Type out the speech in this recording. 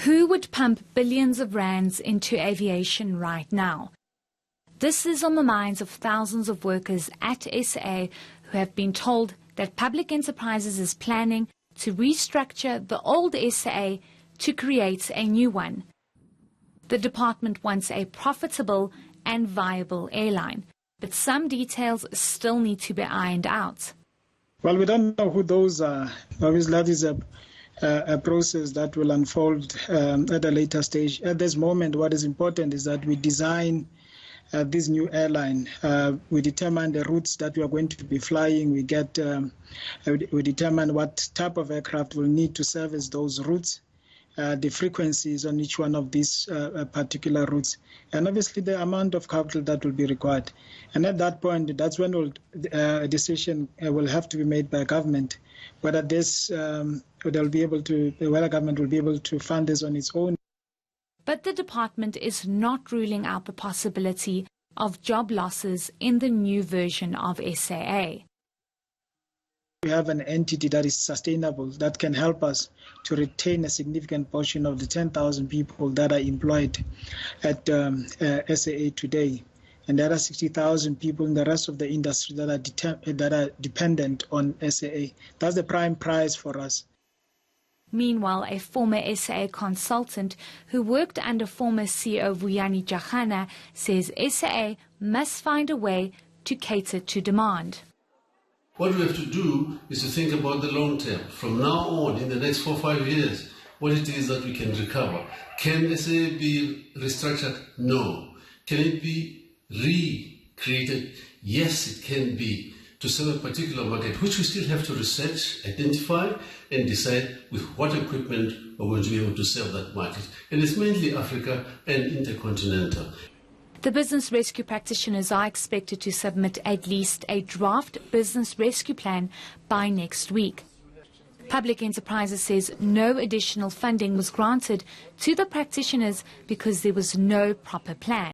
Who would pump billions of rands into aviation right now? This is on the minds of thousands of workers at SA who have been told that Public Enterprises is planning to restructure the old SA to create a new one. The department wants a profitable and viable airline, but some details still need to be ironed out. Well, we don't know who those are. Obviously, that is a process that will unfold at a later stage. At this moment, what is important is that we design this new airline. We determine the routes that we are going to be flying. We determine what type of aircraft will need to service those routes, the frequencies on each one of these particular routes, and obviously the amount of capital that will be required. And at that point, that's when a decision will have to be made by government, whether the government will be able to fund this on its own. But the department is not ruling out the possibility of job losses in the new version of SAA. We have an entity that is sustainable, that can help us to retain a significant portion of the 10,000 people that are employed at SAA today. And there are 60,000 people in the rest of the industry that are dependent on SAA. That's the prime prize for us. Meanwhile, a former SAA consultant who worked under former CEO Vuyani Jagana says SAA must find a way to cater to demand. What we have to do is to think about the long term. From now on, in the next 4 or 5 years, what it is that we can recover. Can SAA be restructured? No. Can it be recreated? Yes, it can be, to serve a particular market, which we still have to research, identify, and decide with what equipment we're going to be able to serve that market. And it's mainly Africa and intercontinental. The business rescue practitioners are expected to submit at least a draft business rescue plan by next week. Public Enterprises says no additional funding was granted to the practitioners because there was no proper plan.